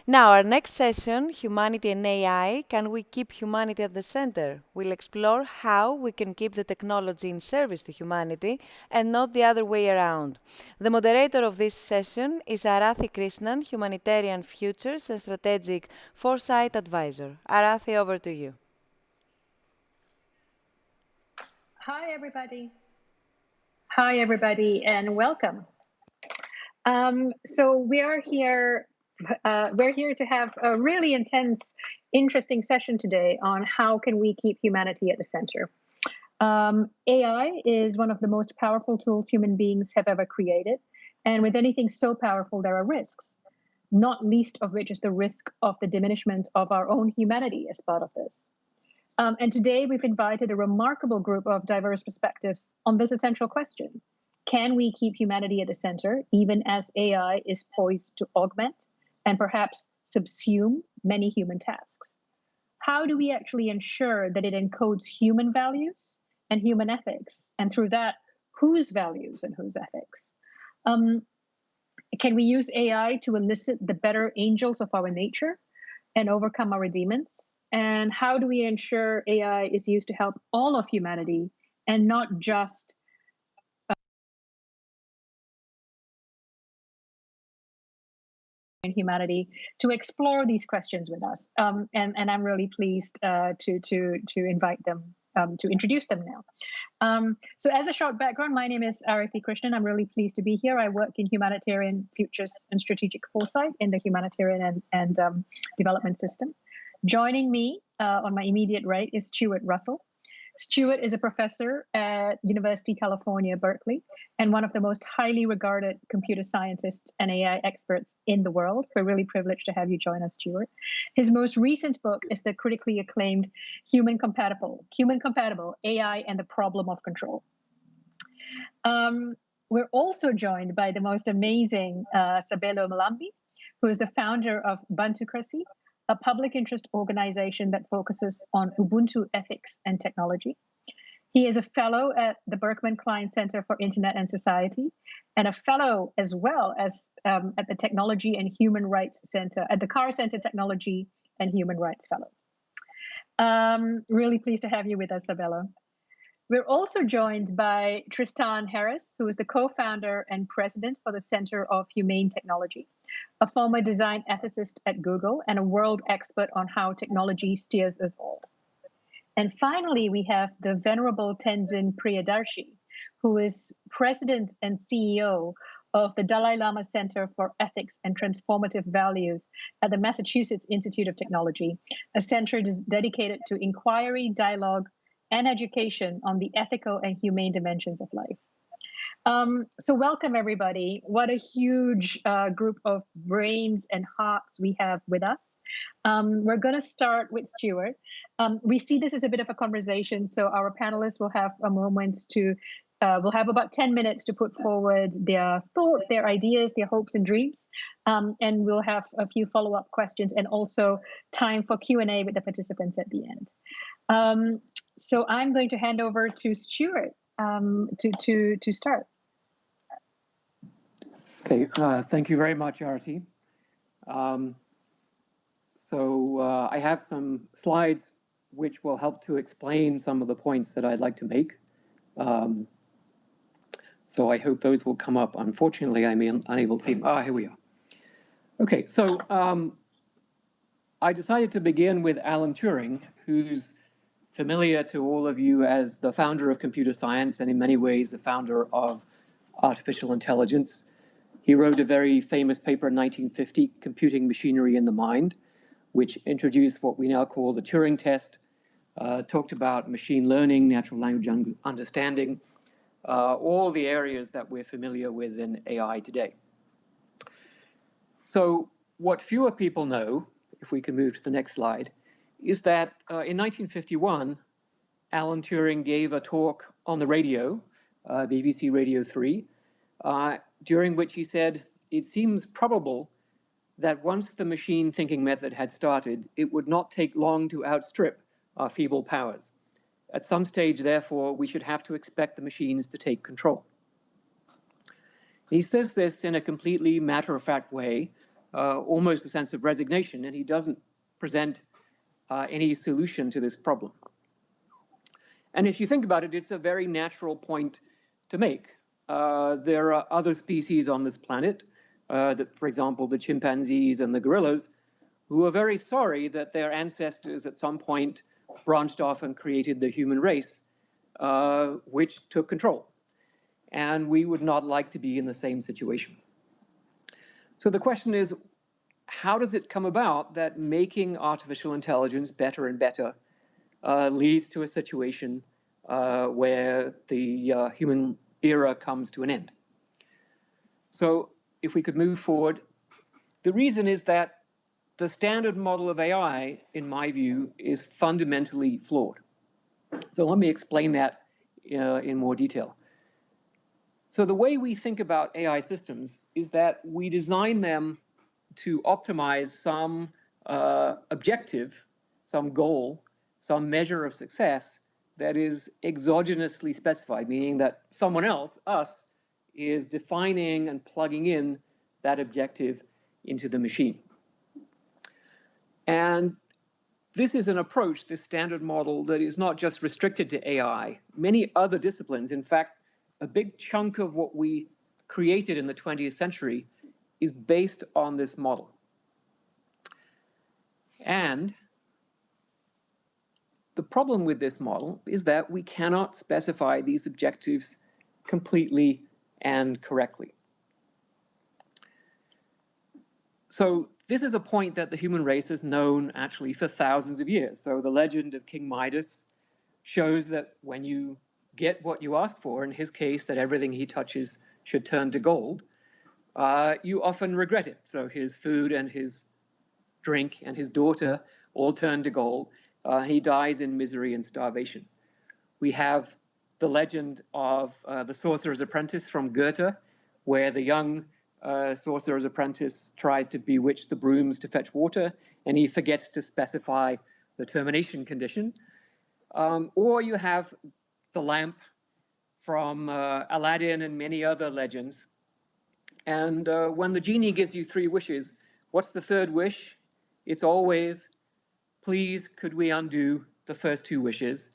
Now, our next session, Humanity and AI, Can We Keep Humanity at the Center? We'll explore how we can keep the technology in service to humanity and not the other way around. The moderator of this session is Aarathi Krishnan, Humanitarian Futures and Strategic Foresight Advisor. Aarathi, over to you. Hi, everybody, and welcome. So we're here to have a really intense, interesting session today on how can we keep humanity at the center. AI is one of the most powerful tools human beings have ever created. And with anything so powerful, there are risks, not least of which is the risk of the diminishment of our own humanity as part of this. And today we've invited a remarkable group of diverse perspectives on this essential question. Can we keep humanity at the center, even as AI is poised to augment and perhaps subsume many human tasks? How do we actually ensure that it encodes human values and human ethics, and through that, whose values and whose ethics? Can we use AI to elicit the better angels of our nature and overcome our demons? And how do we ensure AI is used to help all of humanity and not just humanity to explore these questions with us? And I'm really pleased to invite them, to introduce them now. So as a short background, my name is Aarathi Krishnan. I'm really pleased to be here. I work in Humanitarian Futures and Strategic Foresight in the Humanitarian and Development System. Joining me on my immediate right is Stuart Russell. Stuart is a professor at University of California, Berkeley, and one of the most highly regarded computer scientists and AI experts in the world. We're really privileged to have you join us, Stuart. His most recent book is the critically acclaimed Human Compatible AI and the Problem of Control. We're also joined by the most amazing Sabelo Mhlambi, who is the founder of Bantucracy, a public interest organization that focuses on Ubuntu ethics and technology. He is a fellow at the Berkman Klein Center for Internet and Society, and a fellow as well as at the Technology and Human Rights Center, at the Carr Center Technology and Human Rights Fellow. Really pleased to have you with us, Sabelo. We're also joined by Tristan Harris, who is the co-founder and president for the Center of Humane Technology, a former design ethicist at Google and a world expert on how technology steers us all. And finally, we have the venerable Tenzin Priyadarshi, who is president and CEO of the Dalai Lama Center for Ethics and Transformative Values at the Massachusetts Institute of Technology, a center dedicated to inquiry, dialogue, and education on the ethical and humane dimensions of life. So welcome, everybody. What a huge group of brains and hearts we have with us. We're going to start with Stuart. We see this as a bit of a conversation, so our panelists will have a moment to, we'll have about 10 minutes to put forward their thoughts, their ideas, their hopes and dreams, and we'll have a few follow-up questions and also time for Q&A with the participants at the end. So I'm going to hand over to Stuart to start. Okay, thank you very much, Aarathi. I have some slides which will help to explain some of the points that I'd like to make. So I hope those will come up. Unfortunately, I'm unable to see. Here we are. Okay, so I decided to begin with Alan Turing, who's familiar to all of you as the founder of computer science and in many ways the founder of artificial intelligence. He wrote a very famous paper in 1950, Computing Machinery in the Mind, which introduced what we now call the Turing test, talked about machine learning, natural language understanding, all the areas that we're familiar with in AI today. So what fewer people know, if we can move to the next slide, is that in 1951, Alan Turing gave a talk on the radio, BBC Radio 3, during which he said, it seems probable that once the machine thinking method had started, it would not take long to outstrip our feeble powers. At some stage, therefore, we should have to expect the machines to take control. He says this in a completely matter-of-fact way, almost a sense of resignation, and he doesn't present any solution to this problem. And if you think about it, it's a very natural point to make. There are other species on this planet, for example, the chimpanzees and the gorillas, who are very sorry that their ancestors at some point branched off and created the human race, which took control. And we would not like to be in the same situation. So the question is, how does it come about that making artificial intelligence better and better leads to a situation where the human era comes to an end? So if we could move forward, the reason is that the standard model of AI, in my view, is fundamentally flawed. So let me explain that in more detail. So the way we think about AI systems is that we design them to optimize some objective, some goal, some measure of success that is exogenously specified, meaning that someone else, us, is defining and plugging in that objective into the machine. And this is an approach, this standard model, that is not just restricted to AI. Many other disciplines, in fact, a big chunk of what we created in the 20th century is based on this model. And the problem with this model is that we cannot specify these objectives completely and correctly. So this is a point that the human race has known actually for thousands of years. So the legend of King Midas shows that when you get what you ask for, in his case, that everything he touches should turn to gold, you often regret it. So his food and his drink and his daughter all turn to gold. He dies in misery and starvation. We have the legend of the Sorcerer's Apprentice from Goethe, where the young sorcerer's apprentice tries to bewitch the brooms to fetch water, and he forgets to specify the termination condition. Or you have the lamp from Aladdin and many other legends. And when the genie gives you 3 wishes, what's the third wish? It's always, please, could we undo the first 2 wishes,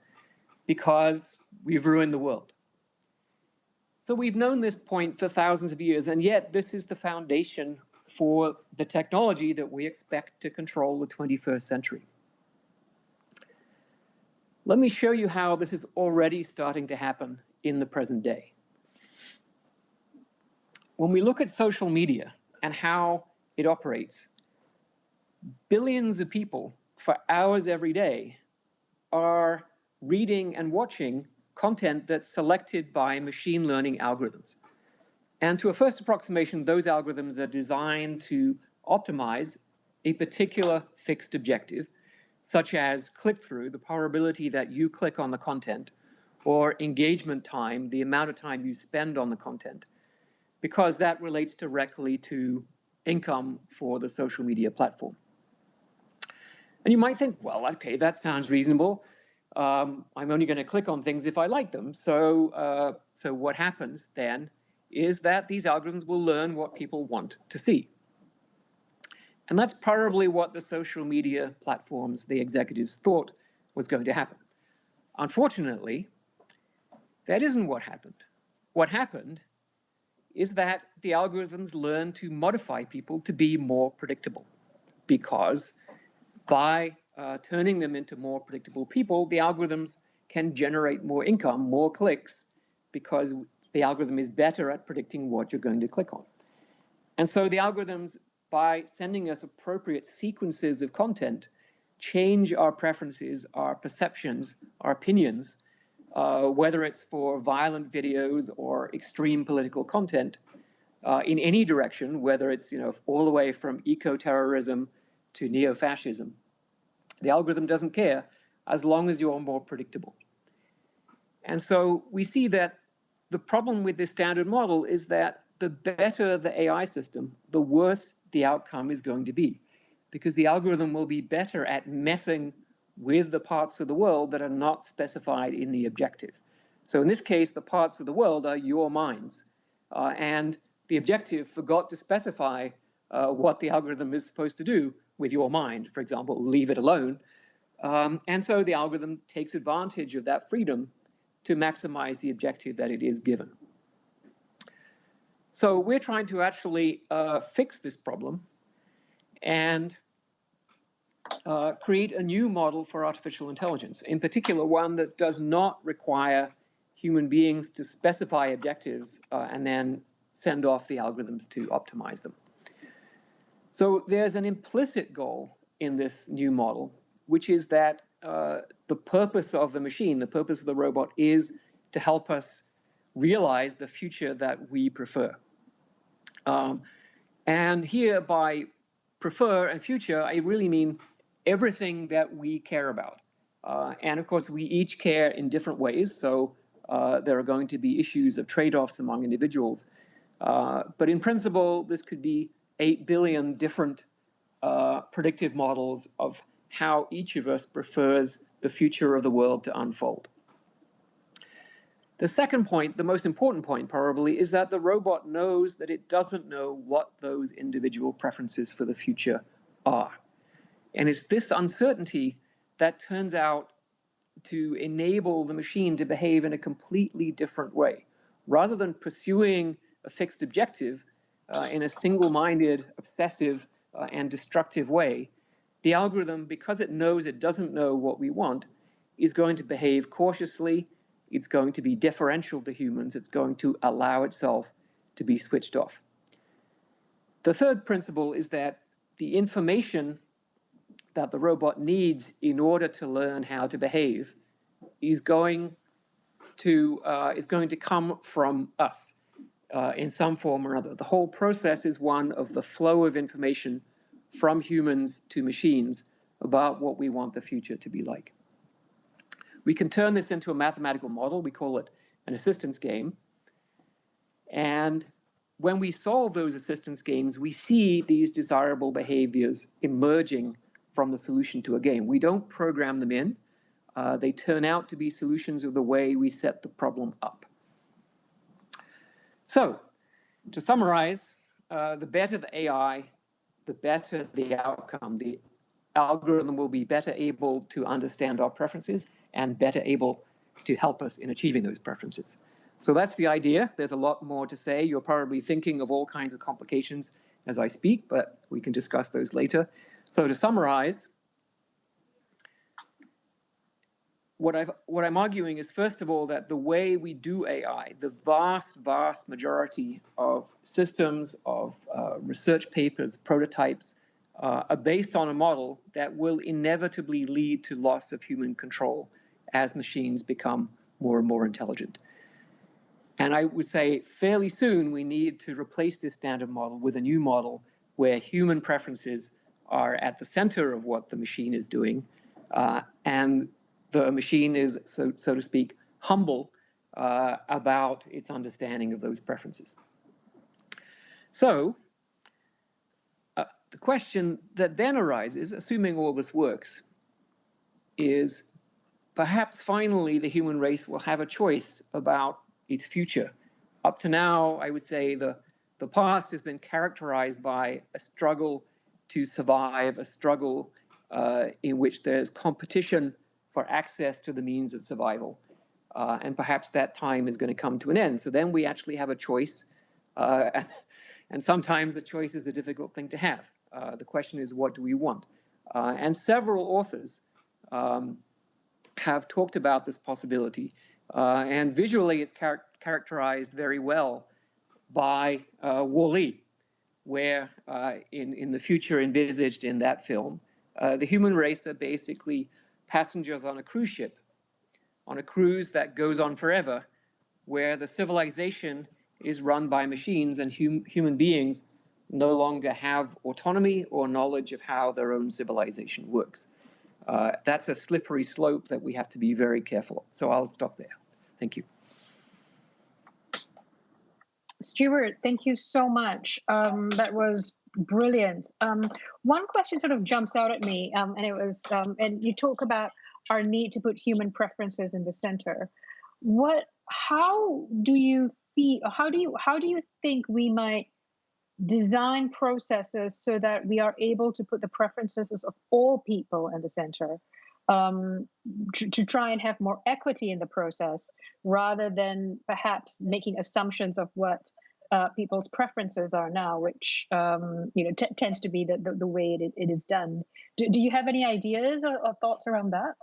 because we've ruined the world. So we've known this point for thousands of years, and yet this is the foundation for the technology that we expect to control the 21st century. Let me show you how this is already starting to happen in the present day. When we look at social media and how it operates, billions of people for hours every day are reading and watching content that's selected by machine learning algorithms. And to a first approximation, those algorithms are designed to optimize a particular fixed objective, such as click-through, the probability that you click on the content, or engagement time, the amount of time you spend on the content, because that relates directly to income for the social media platform. And you might think, well, okay, that sounds reasonable. I'm only going to click on things if I like them. So what happens then is that these algorithms will learn what people want to see. And that's probably what the social media platforms, the executives, thought was going to happen. Unfortunately, that isn't what happened. What happened is that the algorithms learned to modify people to be more predictable, because by turning them into more predictable people, the algorithms can generate more income, more clicks, because the algorithm is better at predicting what you're going to click on. And so the algorithms, by sending us appropriate sequences of content, change our preferences, our perceptions, our opinions, whether it's for violent videos or extreme political content, in any direction, whether it's all the way from eco-terrorism to neo-fascism. The algorithm doesn't care as long as you're more predictable. And so we see that the problem with this standard model is that the better the AI system, the worse the outcome is going to be, because the algorithm will be better at messing with the parts of the world that are not specified in the objective. So in this case, the parts of the world are your minds. And the objective forgot to specify what the algorithm is supposed to do with your mind. For example, leave it alone. And so the algorithm takes advantage of that freedom to maximize the objective that it is given. So we're trying to actually fix this problem and create a new model for artificial intelligence, in particular one that does not require human beings to specify objectives and then send off the algorithms to optimize them. So there's an implicit goal in this new model, which is that the purpose of the machine, the purpose of the robot, is to help us realize the future that we prefer. And here, by prefer and future, I really mean everything that we care about. And of course, we each care in different ways. So there are going to be issues of trade-offs among individuals. But in principle, this could be 8 billion different predictive models of how each of us prefers the future of the world to unfold. The second point, the most important point probably, is that the robot knows that it doesn't know what those individual preferences for the future are. And it's this uncertainty that turns out to enable the machine to behave in a completely different way. Rather than pursuing a fixed objective in a single-minded, obsessive, and destructive way, the algorithm, because it knows it doesn't know what we want, is going to behave cautiously. It's going to be deferential to humans. It's going to allow itself to be switched off. The third principle is that the information that the robot needs in order to learn how to behave is going to come from us in some form or other. The whole process is one of the flow of information from humans to machines about what we want the future to be like. We can turn this into a mathematical model. We call it an assistance game. And when we solve those assistance games, we see these desirable behaviors emerging from the solution to a game. We don't program them in. They turn out to be solutions of the way we set the problem up. So, to summarize, the better the AI, the better the outcome. The algorithm will be better able to understand our preferences and better able to help us in achieving those preferences. So that's the idea. There's a lot more to say. You're probably thinking of all kinds of complications as I speak, but we can discuss those later. So to summarize, what I'm arguing is, first of all, that the way we do AI, the vast majority of systems, of research papers, prototypes, are based on a model that will inevitably lead to loss of human control as machines become more and more intelligent. And I would say fairly soon we need to replace this standard model with a new model where human preferences are at the center of what the machine is doing, and the machine is, so to speak, humble about its understanding of those preferences. So the question that then arises, assuming all this works, is perhaps finally the human race will have a choice about its future. Up to now, I would say the past has been characterized by a struggle to survive, a struggle in which there's competition for access to the means of survival. And perhaps that time is going to come to an end. So then we actually have a choice. And sometimes a choice is a difficult thing to have. The question is, what do we want? And several authors have talked about this possibility. And visually, it's characterized very well by Wall-E, where in the future envisaged in that film, the human race are basically passengers on a cruise ship, on a cruise that goes on forever, where the civilization is run by machines and human beings no longer have autonomy or knowledge of how their own civilization works. That's a slippery slope that we have to be very careful of. So I'll stop there. Thank you. Stuart, thank you so much. That was brilliant. One question sort of jumps out at me, and it was, and you talk about our need to put human preferences in the center. How do you think we might design processes so that we are able to put the preferences of all people in the center, to try and have more equity in the process, rather than perhaps making assumptions of what people's preferences are now, which tends to be the way it is done. Do you have any ideas or thoughts around that?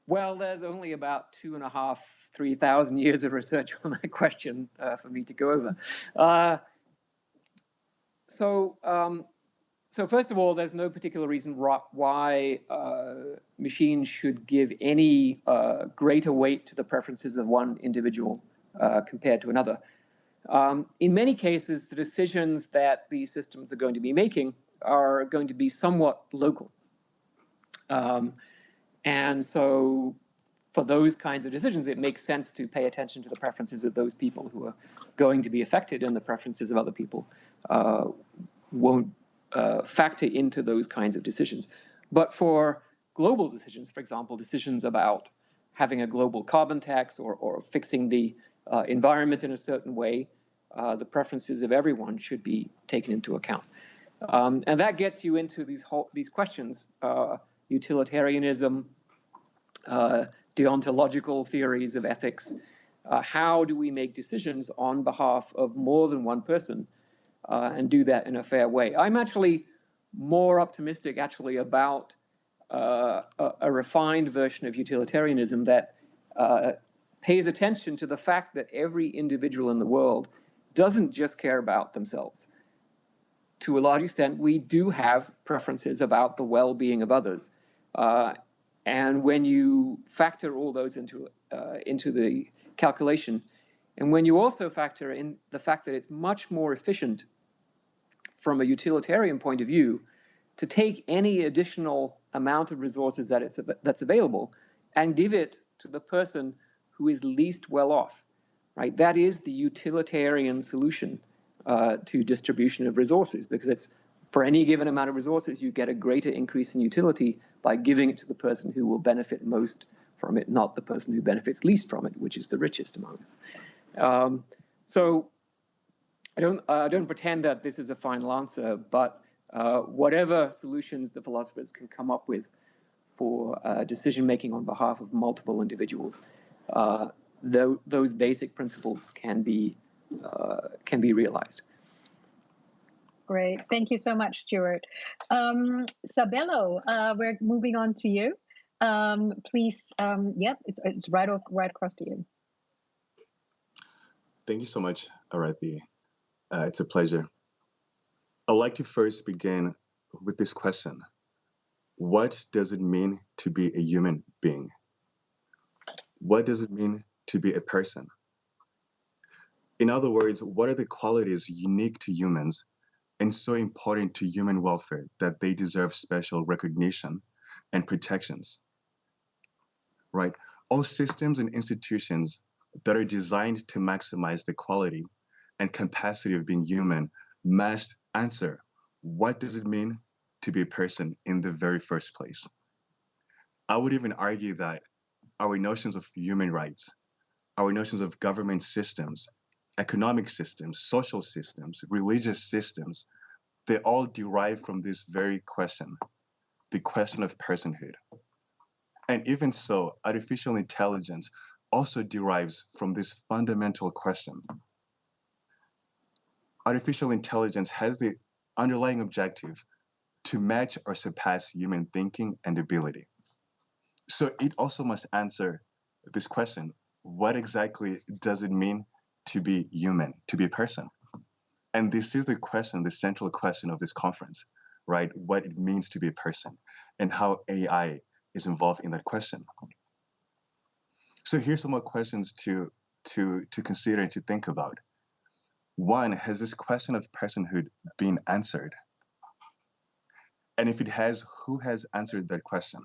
Well, there's only about 2,500, 3,000 years of research on that question for me to go over. So first of all, there's no particular reason why machines should give any greater weight to the preferences of one individual compared to another. In many cases, the decisions that these systems are going to be making are going to be somewhat local. And so for those kinds of decisions, it makes sense to pay attention to the preferences of those people who are going to be affected, and the preferences of other people won't factor into those kinds of decisions. But for global decisions, for example, decisions about having a global carbon tax or fixing the environment in a certain way, the preferences of everyone should be taken into account. And that gets you into these questions, utilitarianism, deontological theories of ethics. How do we make decisions on behalf of more than one person and do that in a fair way? I'm actually more optimistic about a refined version of utilitarianism that pays attention to the fact that every individual in the world doesn't just care about themselves. To a large extent, we do have preferences about the well-being of others. And when you factor all those into the calculation, and when you also factor in the fact that it's much more efficient from a utilitarian point of view to take any additional amount of resources that's available and give it to the person who is least well off, right? That is the utilitarian solution to distribution of resources, because it's for any given amount of resources, you get a greater increase in utility by giving it to the person who will benefit most from it, not the person who benefits least from it, which is the richest among us. So I don't pretend that this is a final answer, but whatever solutions the philosophers can come up with for decision making on behalf of multiple individuals, those basic principles can be realized. Great, thank you so much, Stuart. Sabelo, we're moving on to you. Please, yep, it's right across to you. Thank you so much, Aarathi. It's a pleasure. I'd like to first begin with this question. What does it mean to be a human being? What does it mean to be a person? In other words, what are the qualities unique to humans and so important to human welfare that they deserve special recognition and protections? Right? All systems and institutions that are designed to maximize the quality and capacity of being human must answer, what does it mean to be a person in the very first place? I would even argue that our notions of human rights, our notions of government systems, economic systems, social systems, religious systems, they all derive from this very question, the question of personhood. And even so, artificial intelligence also derives from this fundamental question. Artificial intelligence has the underlying objective to match or surpass human thinking and ability. So it also must answer this question, what exactly does it mean to be human, to be a person? And this is the question, the central question of this conference, right? What it means to be a person and how AI is involved in that question. So here's some more questions to consider and to think about. One, has this question of personhood been answered? And if it has, who has answered that question?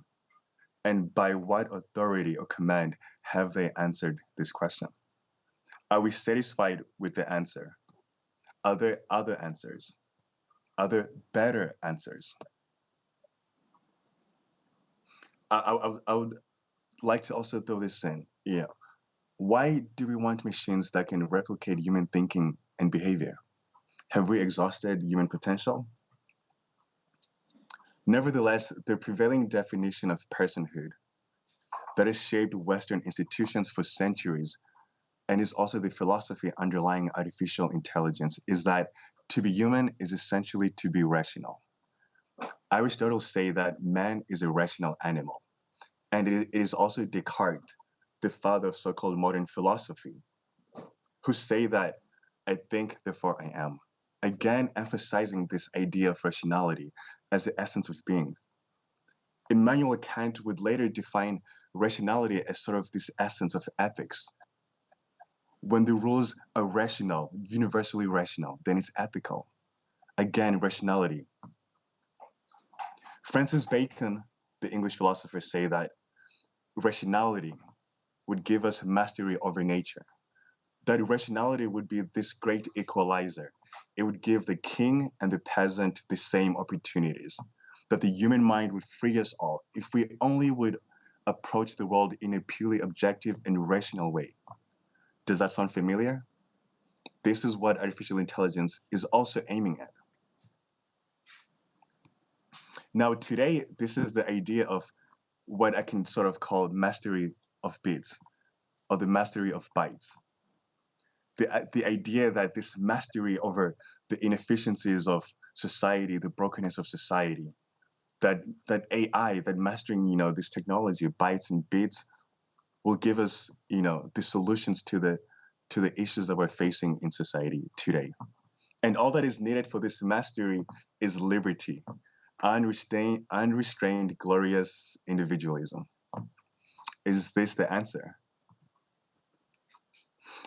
And by what authority or command have they answered this question? Are we satisfied with the answer? Are there other answers? Are there better answers? I would like to also throw this in. Why do we want machines that can replicate human thinking and behavior? Have we exhausted human potential? Nevertheless, the prevailing definition of personhood that has shaped Western institutions for centuries and is also the philosophy underlying artificial intelligence is that to be human is essentially to be rational. Aristotle says that man is a rational animal, and it is also Descartes, the father of so-called modern philosophy, who say that I think, therefore I am, again emphasizing this idea of rationality as the essence of being. Immanuel Kant would later define rationality as sort of this essence of ethics. When the rules are rational, universally rational, then it's ethical. Again, rationality. Francis Bacon, the English philosopher, say that rationality would give us mastery over nature. That rationality would be this great equalizer. It would give the king and the peasant the same opportunities. That the human mind would free us all if we only would approach the world in a purely objective and rational way. Does that sound familiar? This is what artificial intelligence is also aiming at. Now, today, this is the idea of what I can sort of call mastery of bits, or the mastery of bytes. The idea that this mastery over the inefficiencies of society, the brokenness of society, that AI, that mastering, this technology, bytes and bits, will give us, the solutions to the issues that we're facing in society today. And all that is needed for this mastery is liberty, unrestrained, glorious individualism. Is this the answer?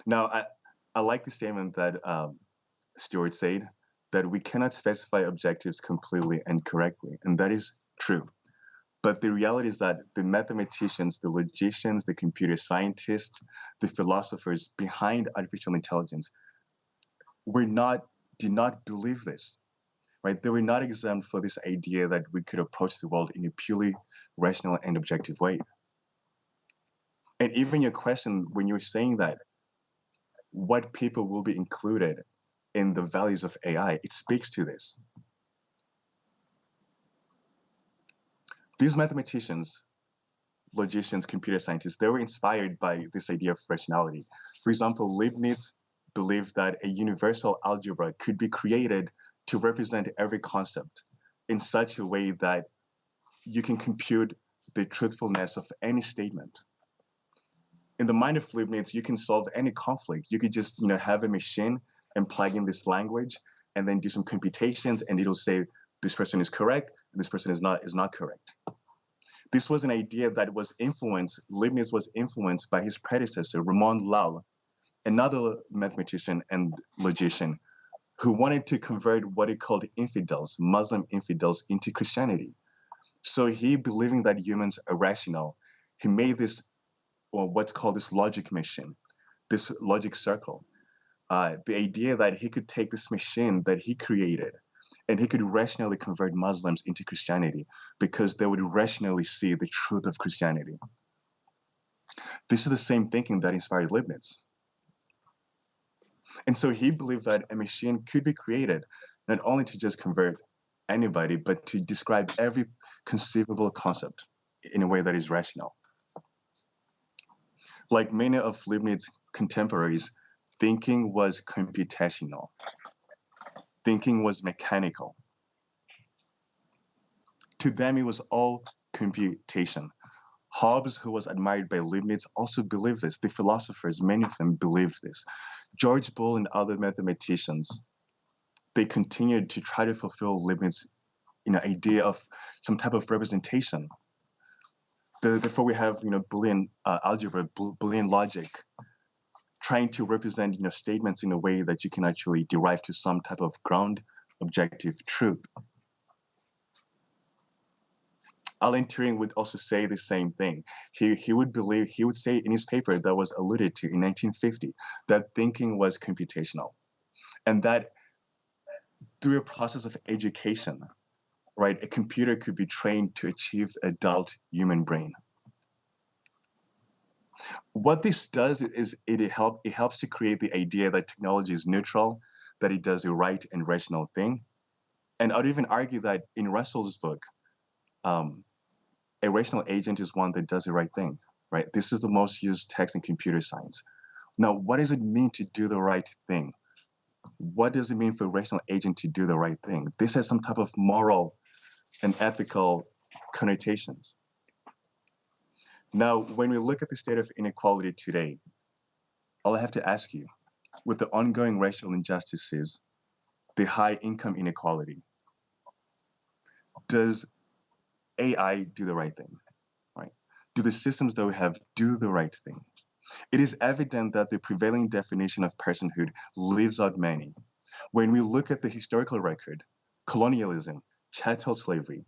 Now, I like the statement that Stuart said, that we cannot specify objectives completely and correctly, and that is true. But the reality is that the mathematicians, the logicians, the computer scientists, the philosophers behind artificial intelligence did not believe this, right? They were not exempt for this idea that we could approach the world in a purely rational and objective way. And even your question, when you're saying that, what people will be included in the values of AI, it speaks to this. These mathematicians, logicians, computer scientists, they were inspired by this idea of rationality. For example, Leibniz believed that a universal algebra could be created to represent every concept in such a way that you can compute the truthfulness of any statement. In the mind of Leibniz, you can solve any conflict. You could just, have a machine and plug in this language and then do some computations, and it'll say this person is correct and this person is not correct. This was an idea that Leibniz was influenced by his predecessor, Ramon Llull, another mathematician and logician, who wanted to convert what he called infidels, Muslim infidels, into Christianity. So he, believing that humans are rational, he made this, or what's called this logic machine, this logic circle. The idea that he could take this machine that he created and he could rationally convert Muslims into Christianity because they would rationally see the truth of Christianity. This is the same thinking that inspired Leibniz. And so he believed that a machine could be created not only to just convert anybody, but to describe every conceivable concept in a way that is rational. Like many of Leibniz's contemporaries, thinking was computational. Thinking was mechanical. To them, it was all computation. Hobbes, who was admired by Leibniz, also believed this. The philosophers, many of them believed this. George Boole and other mathematicians, they continued to try to fulfill Leibniz's idea of some type of representation. Therefore, we have Boolean algebra, Boolean logic, trying to represent statements in a way that you can actually derive to some type of ground objective truth. Alan Turing would also say the same thing. He would say in his paper that was alluded to in 1950 that thinking was computational, and that through a process of education, right, a computer could be trained to achieve adult human brain. What this does is it helps to create the idea that technology is neutral, that it does the right and rational thing. And I'd even argue that in Russell's book, a rational agent is one that does the right thing, right? This is the most used text in computer science. Now, what does it mean to do the right thing? What does it mean for a rational agent to do the right thing? This has some type of moral and ethical connotations. Now, when we look at the state of inequality today, all I have to ask you, with the ongoing racial injustices, the high income inequality, does AI do the right thing, right? Do the systems that we have do the right thing? It is evident that the prevailing definition of personhood leaves out many. When we look at the historical record, colonialism, chattel slavery,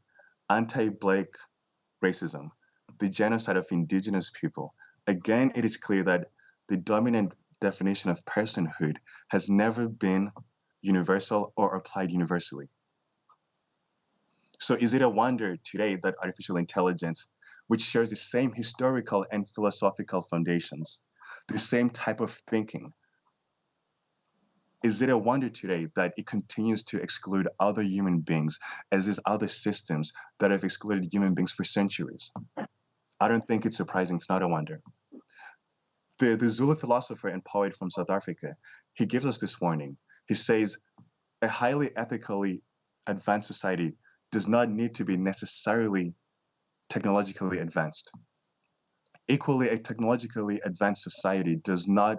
anti-Black racism, the genocide of indigenous people, again, it is clear that the dominant definition of personhood has never been universal or applied universally. So is it a wonder today that artificial intelligence, which shares the same historical and philosophical foundations, the same type of thinking, is it a wonder today that it continues to exclude other human beings as is other systems that have excluded human beings for centuries? I don't think it's surprising. It's not a wonder. The Zulu philosopher and poet from South Africa, he gives us this warning. He says, a highly ethically advanced society does not need to be necessarily technologically advanced. Equally, a technologically advanced society does not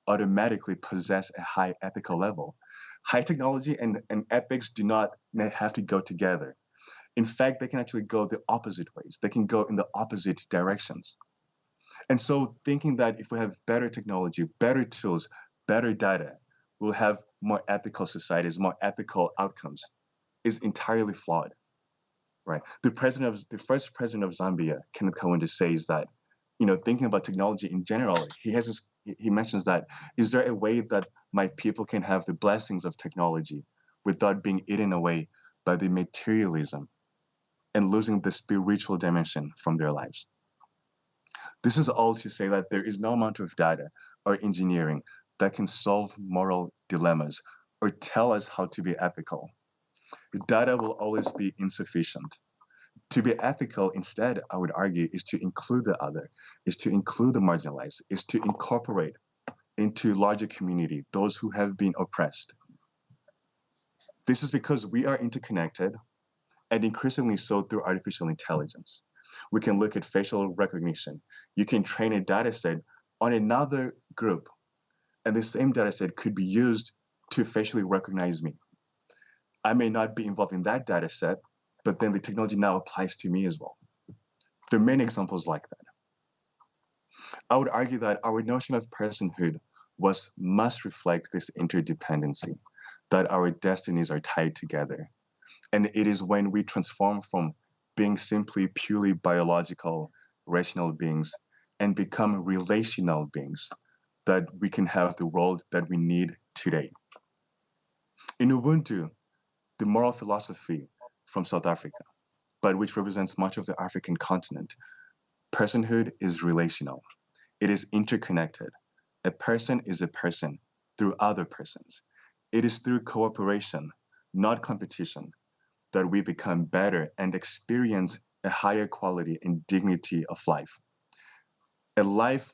automatically possess a high ethical level. High technology and ethics do not have to go together. In fact, they can actually go the opposite ways. They can go in the opposite directions. And so thinking that if we have better technology, better tools, better data, we'll have more ethical societies, more ethical outcomes is entirely flawed, right? The first president of Zambia, Kenneth Kaunda, says that, thinking about technology in general, he mentions that, is there a way that my people can have the blessings of technology without being eaten away by the materialism and losing the spiritual dimension from their lives? This is all to say that there is no amount of data or engineering that can solve moral dilemmas or tell us how to be ethical. Data will always be insufficient. To be ethical, instead, I would argue, is to include the other, is to include the marginalized, is to incorporate into larger community those who have been oppressed. This is because we are interconnected, and increasingly so through artificial intelligence. We can look at facial recognition. You can train a data set on another group, and the same data set could be used to facially recognize me. I may not be involved in that data set, but then the technology now applies to me as well. There are many examples like that. I would argue that our notion of personhood must reflect this interdependency, that our destinies are tied together. And it is when we transform from being simply purely biological, rational beings and become relational beings that we can have the world that we need today. In Ubuntu, the moral philosophy from South Africa, but which represents much of the African continent, personhood is relational. It is interconnected. A person is a person through other persons. It is through cooperation, not competition, that we become better and experience a higher quality and dignity of life. A life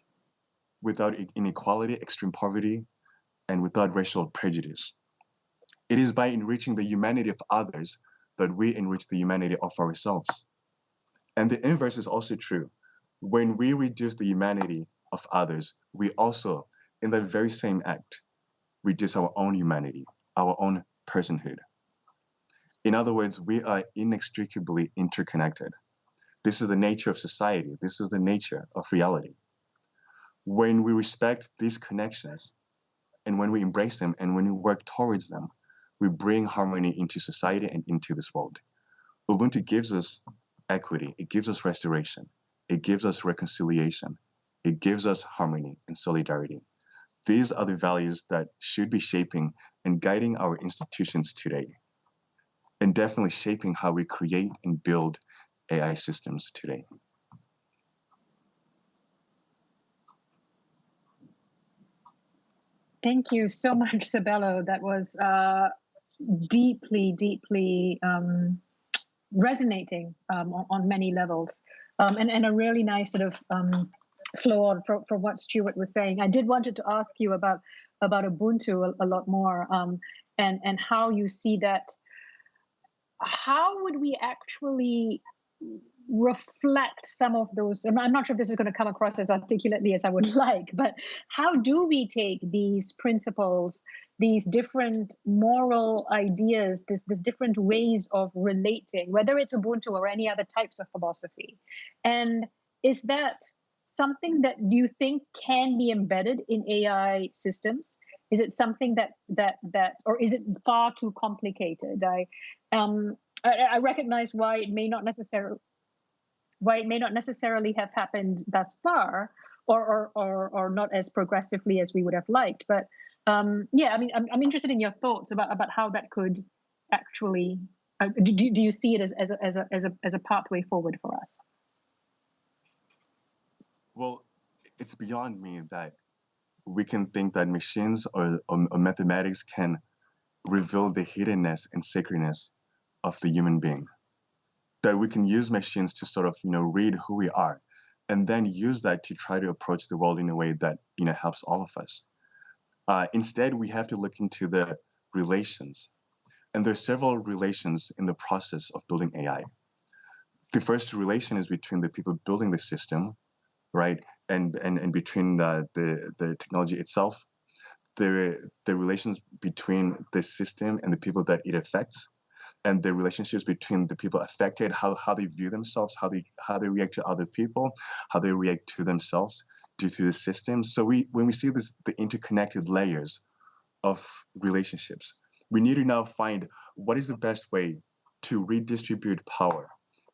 without inequality, extreme poverty, and without racial prejudice. It is by enriching the humanity of others that we enrich the humanity of ourselves. And the inverse is also true. When we reduce the humanity of others, we also, in that very same act, reduce our own humanity, our own personhood. In other words, we are inextricably interconnected. This is the nature of society. This is the nature of reality. When we respect these connections, and when we embrace them, and when we work towards them, we bring harmony into society and into this world. Ubuntu gives us equity. It gives us restoration. It gives us reconciliation. It gives us harmony and solidarity. These are the values that should be shaping and guiding our institutions today, and definitely shaping how we create and build AI systems today. Thank you so much, Sabelo. That was deeply, deeply resonating on many levels, and a really nice sort of flow on from what Stuart was saying. I did wanted to ask you about Ubuntu a lot more, and how you see that. How would we actually reflect some of those? I'm not sure if this is going to come across as articulately as I would like, but how do we take these principles, these different moral ideas, this different ways of relating, whether it's Ubuntu or any other types of philosophy, and is that something that you think can be embedded in AI systems? Is it something that or is it far too complicated? I recognize why it may not necessarily have happened thus far, or not as progressively as we would have liked. But yeah, I mean, I'm interested in your thoughts about how that could actually. Do you see it as a pathway forward for us? Well, it's beyond me that we can think that machines or mathematics can reveal the hiddenness and sacredness of the human being. That we can use machines to sort of, read who we are, and then use that to try to approach the world in a way that, helps all of us. Instead, we have to look into the relations. And there's several relations in the process of building AI. The first relation is between the people building the system, right? And between the technology itself, the relations between the system and the people that it affects, and the relationships between the people affected, how they view themselves, how they react to other people, how they react to themselves due to the system. So when we see the interconnected layers of relationships, we need to now find what is the best way to redistribute power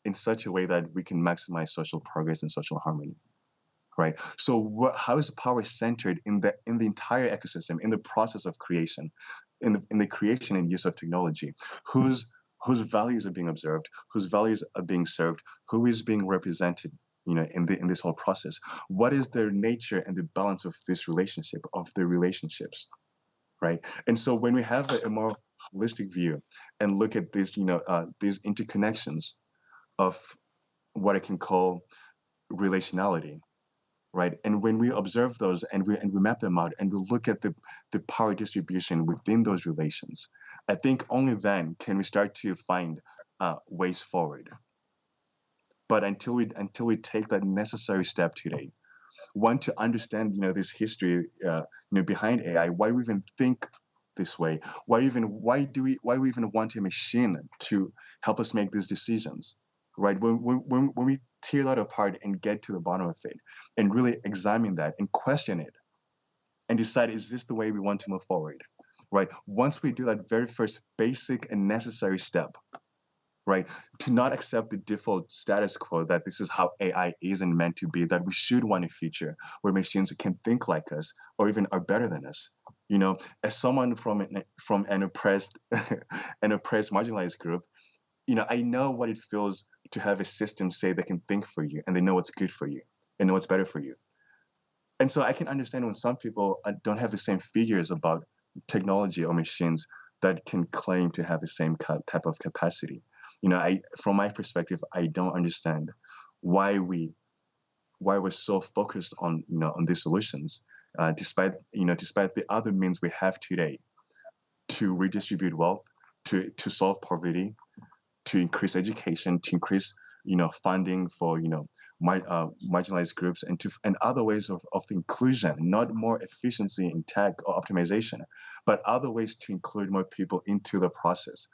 in such a way that we can maximize social progress and social harmony. Right. So how is power centered in the entire ecosystem, in the process of creation, in the creation and use of technology? Whose values are being observed, whose values are being served, who is being represented, in this whole process? What is their nature and the balance of this relationship, of the relationships, right? And so when we have a more holistic view and look at this, these interconnections of what I can call relationality, right? And when we observe those and we map them out and we look at the power distribution within those relations, I think only then can we start to find ways forward. But until we take that necessary step today, one, to understand this history behind AI, why we even think this way, why we even want a machine to help us make these decisions, right? When we tear that apart and get to the bottom of it and really examine that and question it and decide, is this the way we want to move forward, right? Once we do that very first basic and necessary step, right, to not accept the default status quo that this is how AI is and meant to be, that we should want a future where machines can think like us or even are better than us. As someone from an oppressed marginalized group, I know what it feels to have a system say they can think for you and they know what's good for you and know what's better for you. And so I can understand when some people don't have the same figures about technology or machines that can claim to have the same type of capacity. From my perspective, I don't understand why we're so focused on these solutions, despite the other means we have today to redistribute wealth, to solve poverty, to increase education, to increase funding for marginalized groups, and other ways of inclusion, not more efficiency in tech or optimization, but other ways to include more people into the process.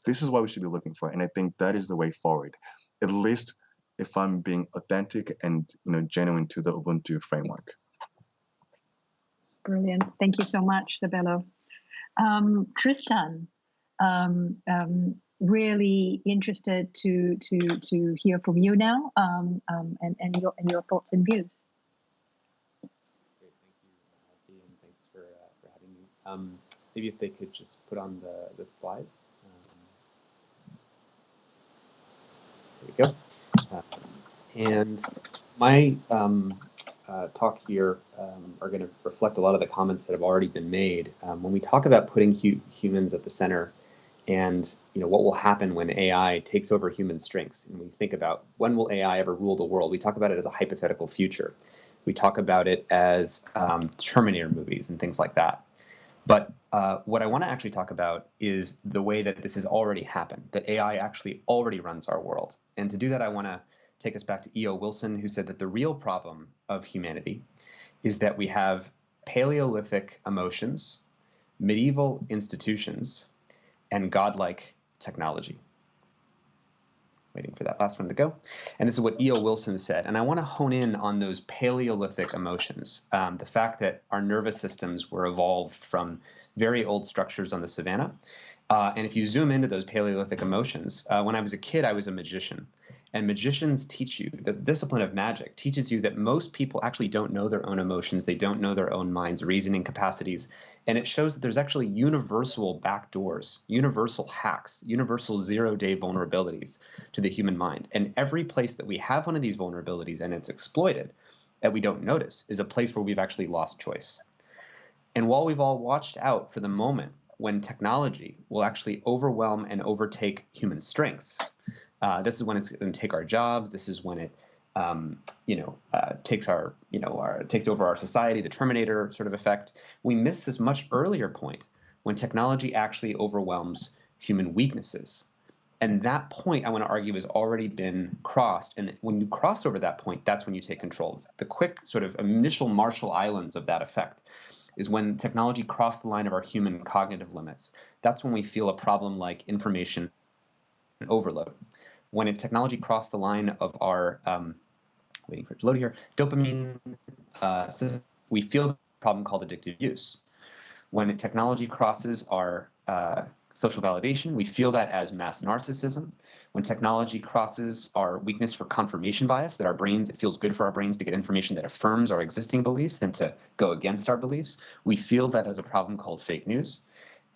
This is what we should be looking for, and I think that is the way forward, at least if I'm being authentic and genuine to the Ubuntu framework. Brilliant. Thank you so much, Sabelo. Tristan, really interested to hear from you now, and your thoughts and views. Great, thank you, and thanks for having me. Maybe if they could just put on the slides. There we go. And my talk here are going to reflect a lot of the comments that have already been made. When we talk about putting humans at the center, and what will happen when AI takes over human strengths, and we think about when will AI ever rule the world, we talk about it as a hypothetical future. We talk about it as Terminator movies and things like that. But what I want to actually talk about is the way that this has already happened, that AI actually already runs our world. And to do that, I want to take us back to E.O. Wilson, who said that the real problem of humanity is that we have Paleolithic emotions, medieval institutions, and godlike technology. Waiting for that last one to go. And this is what E.O. Wilson said. And I want to hone in on those Paleolithic emotions, the fact that our nervous systems were evolved from very old structures on the savannah. And if you zoom into those Paleolithic emotions, when I was a kid, I was a magician. And magicians teach you, the discipline of magic teaches you that most people actually don't know their own emotions. They don't know their own mind's reasoning capacities. And it shows that there's actually universal backdoors, universal hacks, universal zero-day vulnerabilities to the human mind. And every place that we have one of these vulnerabilities and it's exploited that we don't notice is a place where we've actually lost choice. And while we've all watched out for the moment when technology will actually overwhelm and overtake human strengths, this is when it's going to take our jobs. This is when it, takes takes over our society, the Terminator sort of effect. We miss this much earlier point when technology actually overwhelms human weaknesses. And that point, I want to argue, has already been crossed. And when you cross over that point, that's when you take control. The quick sort of initial Marshall Islands of that effect is when technology crossed the line of our human cognitive limits. That's when we feel a problem like information overload. When technology crossed the line of our, waiting for it to load here, dopamine system, we feel a problem called addictive use. When technology crosses our social validation, we feel that as mass narcissism. When technology crosses our weakness for confirmation bias, that our brains, it feels good for our brains to get information that affirms our existing beliefs than to go against our beliefs, we feel that as a problem called fake news.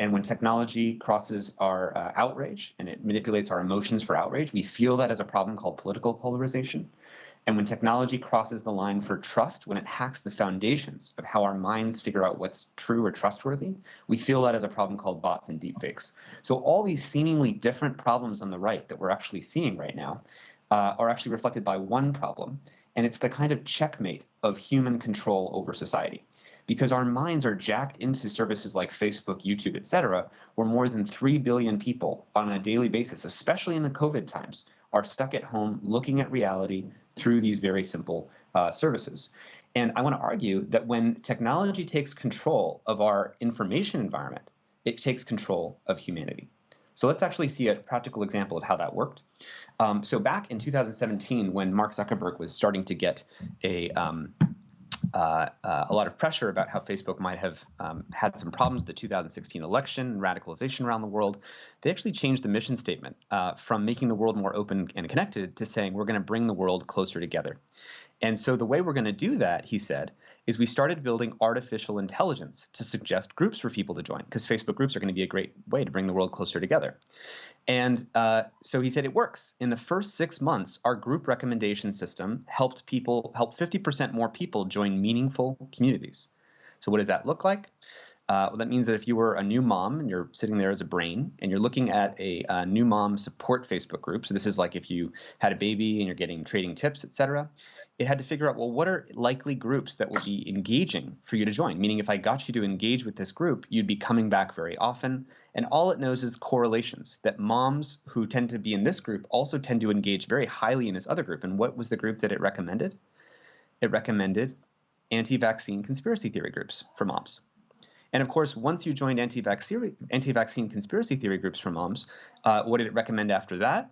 And when technology crosses our outrage and it manipulates our emotions for outrage, we feel that as a problem called political polarization. And when technology crosses the line for trust, when it hacks the foundations of how our minds figure out what's true or trustworthy, we feel that as a problem called bots and deepfakes. So all these seemingly different problems on the right that we're actually seeing right now are actually reflected by one problem. And it's the kind of checkmate of human control over society. Because our minds are jacked into services like Facebook, YouTube, et cetera, where more than 3 billion people on a daily basis, especially in the COVID times, are stuck at home looking at reality through these very simple services. And I want to argue that when technology takes control of our information environment, it takes control of humanity. So let's actually see a practical example of how that worked. So back in 2017, when Mark Zuckerberg was starting to get a lot of pressure about how Facebook might have had some problems with the 2016 election and radicalization around the world, they actually changed the mission statement from making the world more open and connected to saying we're going to bring the world closer together. And so the way we're going to do that, he said, is we started building artificial intelligence to suggest groups for people to join, because Facebook groups are going to be a great way to bring the world closer together. And so he said it works. In the first 6 months, our group recommendation system helped 50% more people join meaningful communities. So what does that look like? Well, that means that if you were a new mom and you're sitting there as a brain and you're looking at a new mom support Facebook group, so this is like if you had a baby and you're getting trading tips, et cetera, it had to figure out, well, what are likely groups that would be engaging for you to join? Meaning if I got you to engage with this group, you'd be coming back very often. And all it knows is correlations, that moms who tend to be in this group also tend to engage very highly in this other group. And what was the group that it recommended? It recommended anti-vaccine conspiracy theory groups for moms. And of course, once you joined anti-vaccine conspiracy theory groups for moms, what did it recommend after that?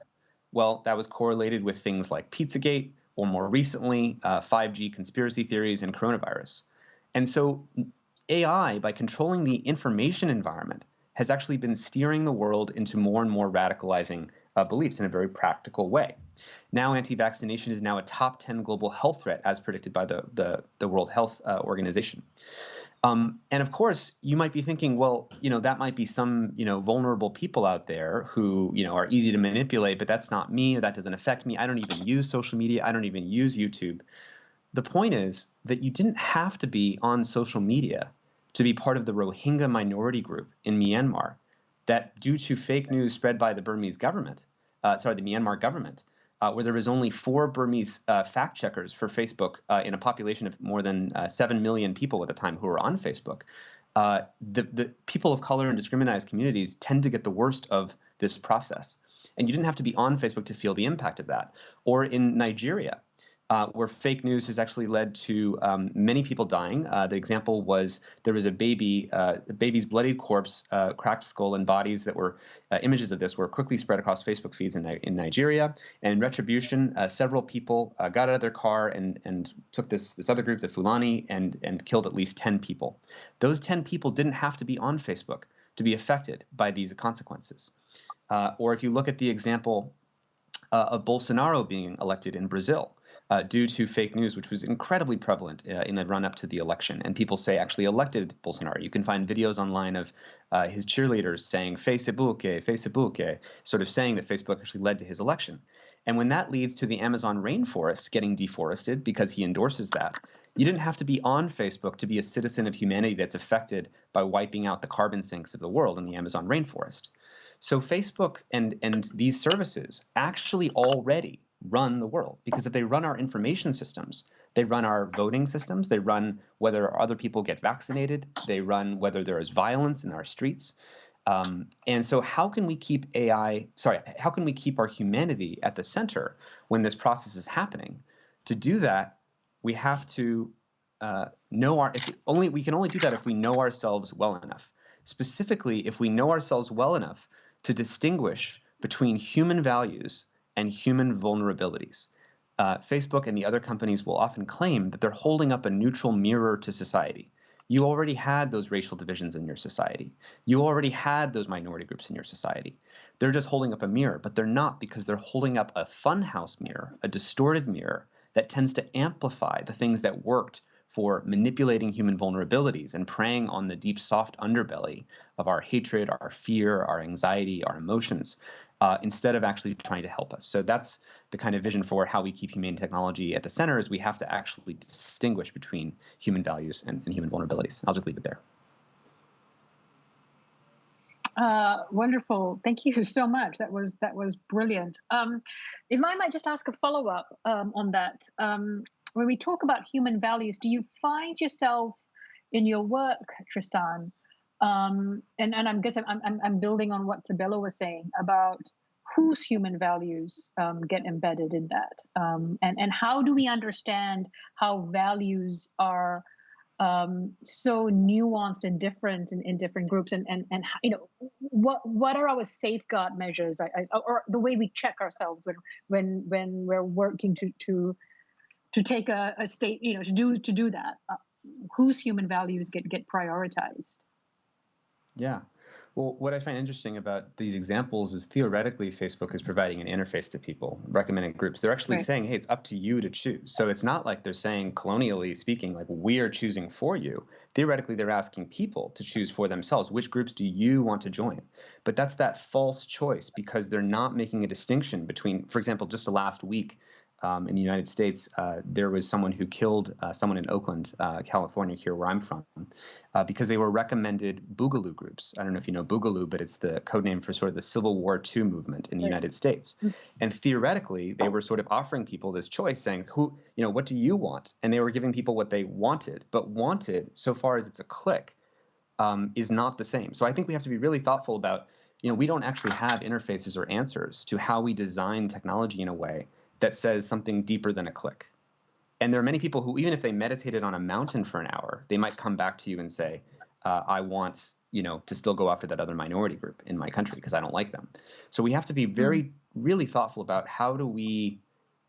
Well, that was correlated with things like Pizzagate, or more recently, 5G conspiracy theories and coronavirus. And so AI, by controlling the information environment, has actually been steering the world into more and more radicalizing beliefs in a very practical way. Now, anti-vaccination is now a top 10 global health threat, as predicted by the World Health Organization. And of course, you might be thinking, well, that might be some, vulnerable people out there who, are easy to manipulate, but that's not me, or that doesn't affect me. I don't even use social media. I don't even use YouTube. the point is that you didn't have to be on social media to be part of the Rohingya minority group in Myanmar that, due to fake news spread by the Burmese government, the Myanmar government, where there was only 4 Burmese fact checkers for Facebook in a population of more than 7 million people at the time who were on Facebook. The people of color and discriminized communities tend to get the worst of this process. And you didn't have to be on Facebook to feel the impact of that. Or in Nigeria, where fake news has actually led to many people dying. The example was there was a baby's bloodied corpse, cracked skull, and bodies that were images of this were quickly spread across Facebook feeds in Nigeria. And in retribution, several people got out of their car and took this other group, the Fulani, and killed at least 10 people. Those 10 people didn't have to be on Facebook to be affected by these consequences. Or if you look at the example of Bolsonaro being elected in Brazil, due to fake news, which was incredibly prevalent in the run-up to the election. And people say actually elected Bolsonaro. You can find videos online of his cheerleaders saying, Facebook, Facebook, sort of saying that Facebook actually led to his election. And when that leads to the Amazon rainforest getting deforested because he endorses that, you didn't have to be on Facebook to be a citizen of humanity that's affected by wiping out the carbon sinks of the world in the Amazon rainforest. So Facebook and these services actually already run the world, because if they run our information systems, they run our voting systems, they run whether other people get vaccinated, they run whether there is violence in our streets. And so how can we keep how can we keep our humanity at the center when this process is happening? To do that, we have to we can only do that if we know ourselves well enough. Specifically, if we know ourselves well enough to distinguish between human values and human vulnerabilities. Facebook and the other companies will often claim that they're holding up a neutral mirror to society. You already had those racial divisions in your society. You already had those minority groups in your society. They're just holding up a mirror, but they're not, because they're holding up a funhouse mirror, a distorted mirror that tends to amplify the things that worked for manipulating human vulnerabilities and preying on the deep, soft underbelly of our hatred, our fear, our anxiety, our emotions, instead of actually trying to help us. So that's the kind of vision for how we keep humane technology at the center, is we have to actually distinguish between human values and human vulnerabilities. I'll just leave it there. Wonderful. Thank you so much. That was brilliant. If I might just ask a follow-up on that. When we talk about human values, do you find yourself in your work, Tristan, and I'm guessing I'm building on what Sabelo was saying about whose human values get embedded in that, and how do we understand how values are so nuanced and different in different groups, and what are our safeguard measures, or the way we check ourselves when we're working to take a state, to do that, whose human values get prioritized? Yeah. Well, what I find interesting about these examples is theoretically Facebook is providing an interface to people, recommending groups. They're actually saying, hey, it's up to you to choose. So it's not like they're saying, colonially speaking, like, we are choosing for you. Theoretically, they're asking people to choose for themselves. Which groups do you want to join? But that's that false choice, because they're not making a distinction between, for example, just last week, in the United States, there was someone who killed someone in Oakland, California, here where I'm from, because they were recommended Boogaloo groups. I don't know if you know Boogaloo, but it's the code name for sort of the Civil War II movement in the United States. And theoretically, they were sort of offering people this choice, saying, what do you want? And they were giving people what they wanted. But wanted, so far as it's a click, is not the same. So I think we have to be really thoughtful about, we don't actually have interfaces or answers to how we design technology in a way that says something deeper than a click. And there are many people who, even if they meditated on a mountain for an hour, they might come back to you and say, I want, to still go after that other minority group in my country because I don't like them. So we have to be really thoughtful about how do we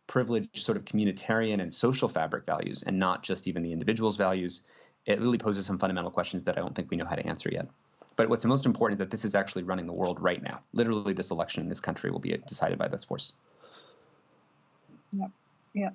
privilege sort of communitarian and social fabric values and not just even the individual's values. It really poses some fundamental questions that I don't think we know how to answer yet. But what's most important is that this is actually running the world right now. Literally, this election in this country will be decided by this force. Yeah.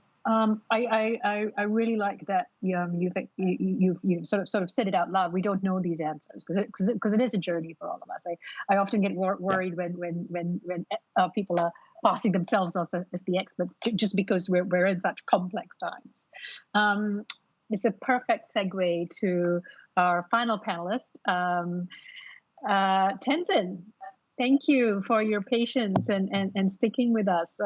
I really like that you've sort of said it out loud. We don't know these answers because it is a journey for all of us. I often get worried when people are passing themselves off as the experts just because we're in such complex times. It's a perfect segue to our final panelist, Tenzin. Thank you for your patience and sticking with us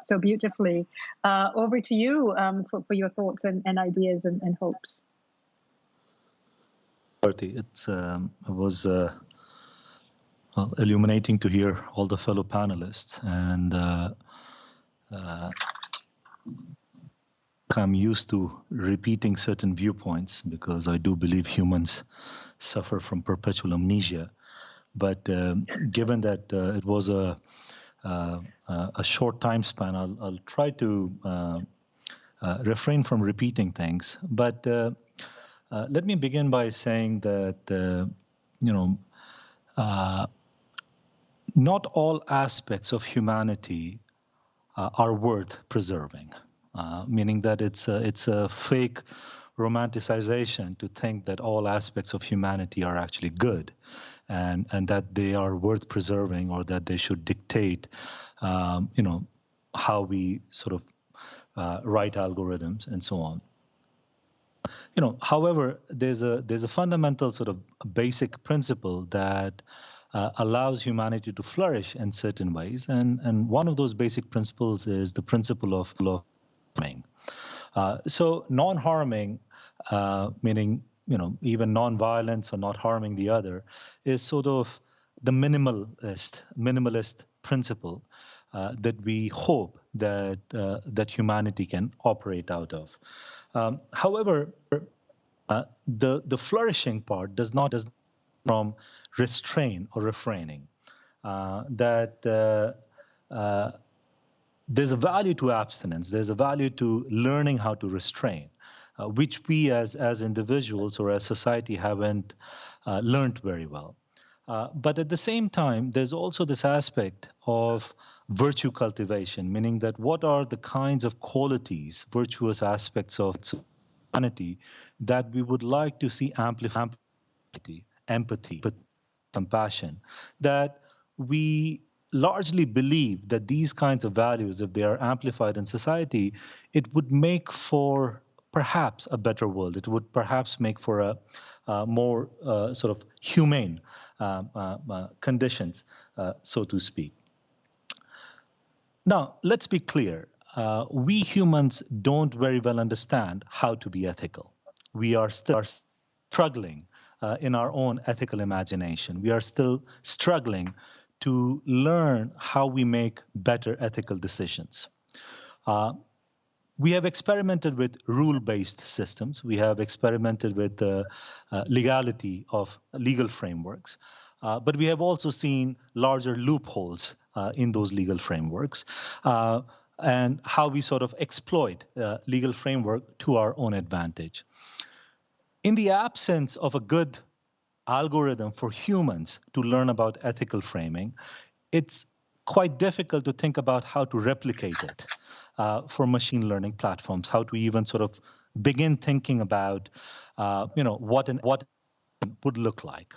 so beautifully. Over to you for your thoughts and ideas and hopes. It was well, illuminating to hear all the fellow panelists, and I'm used to repeating certain viewpoints because I do believe humans suffer from perpetual amnesia. But given that it was a short time span, I'll try to refrain from repeating things. But let me begin by saying that not all aspects of humanity are worth preserving, meaning that it's a fake romanticization to think that all aspects of humanity are actually good, and that they are worth preserving, or that they should dictate, how we sort of write algorithms and so on. However, there's a fundamental sort of basic principle that allows humanity to flourish in certain ways, and one of those basic principles is the principle of harming. So non-harming, meaning even non-violence or not harming the other, is sort of the minimalist principle that we hope that humanity can operate out of. However, the flourishing part does not from restrain or refraining. There's a value to abstinence. There's a value to learning how to restrain, which we as individuals or as society haven't learned very well. But at the same time, there's also this aspect of virtue cultivation, meaning that what are the kinds of qualities, virtuous aspects of humanity that we would like to see amplified, empathy, compassion, that we largely believe that these kinds of values, if they are amplified in society, it would make for perhaps a better world. It would perhaps make for a more sort of humane conditions, so to speak. Now, let's be clear. We humans don't very well understand how to be ethical. We are still struggling in our own ethical imagination. We are still struggling to learn how we make better ethical decisions. We have experimented with rule-based systems. We have experimented with the legality of legal frameworks. But we have also seen larger loopholes in those legal frameworks, and how we sort of exploit legal framework to our own advantage. In the absence of a good algorithm for humans to learn about ethical framing, it's quite difficult to think about how to replicate it for machine learning platforms, how to even sort of begin thinking about what would look like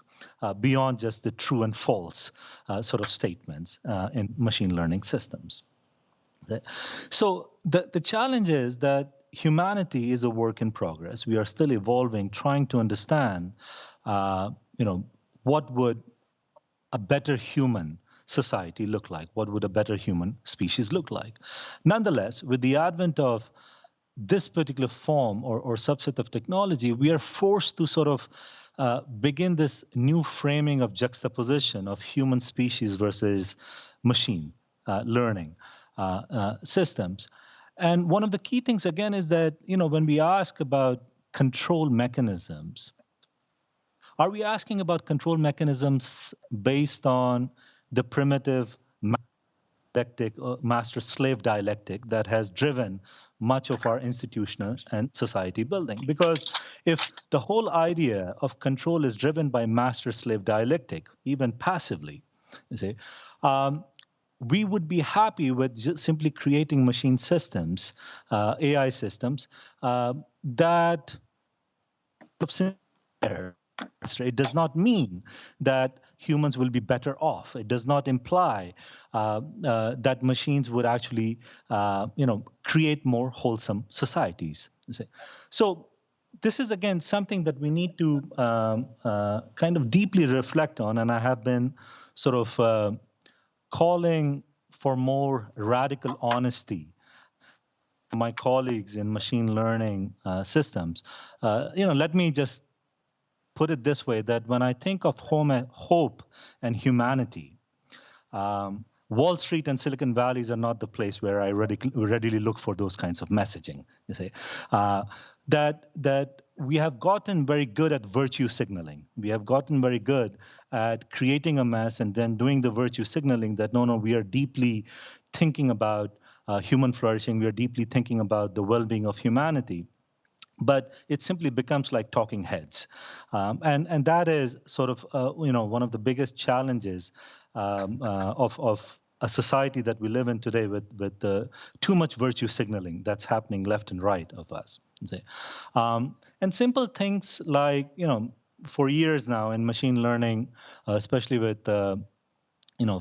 beyond just the true and false sort of statements in machine learning systems. So the challenge is that humanity is a work in progress. We are still evolving, trying to understand, what would a better human society look like? What would a better human species look like? Nonetheless, with the advent of this particular form or subset of technology, we are forced to sort of begin this new framing of juxtaposition of human species versus machine learning systems. And one of the key things, again, is that, when we ask about control mechanisms, are we asking about control mechanisms based on the primitive dialectic, master-slave dialectic that has driven much of our institutional and society building? Because if the whole idea of control is driven by master-slave dialectic, even passively, we would be happy with just simply creating machine systems, AI systems, that it does not mean that humans will be better off. It does not imply that machines would actually, create more wholesome societies. So this is, again, something that we need to kind of deeply reflect on, and I have been sort of calling for more radical honesty. My colleagues in machine learning systems, let me just put it this way, that when I think of hope and humanity, Wall Street and Silicon Valleys are not the place where I readily look for those kinds of messaging. You see, that we have gotten very good at virtue signaling. We have gotten very good at creating a mess and then doing the virtue signaling that no, we are deeply thinking about human flourishing. We are deeply thinking about the well-being of humanity. But it simply becomes like talking heads, and that is sort of one of the biggest challenges of a society that we live in today, with too much virtue signaling that's happening left and right of us. And simple things like, for years now in machine learning, especially with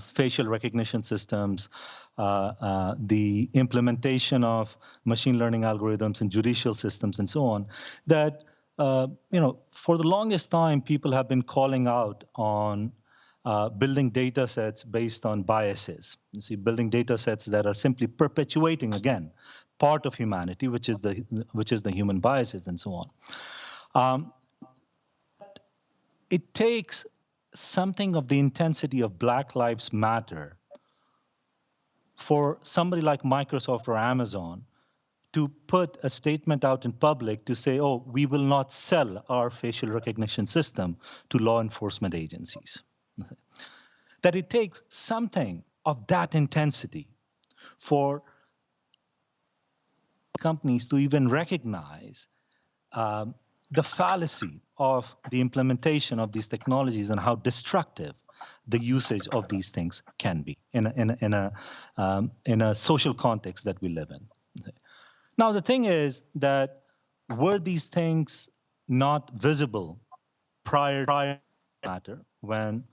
facial recognition systems, the implementation of machine learning algorithms in judicial systems and so on, that, for the longest time, people have been calling out on building data sets based on biases. You see, building data sets that are simply perpetuating, again, part of humanity, which is the human biases and so on. It takes something of the intensity of Black Lives Matter for somebody like Microsoft or Amazon to put a statement out in public to say, oh, we will not sell our facial recognition system to law enforcement agencies. That it takes something of that intensity for companies to even recognize the fallacy of the implementation of these technologies and how destructive the usage of these things can be in a social context that we live in. Now, the thing is that were these things not visible prior to matter when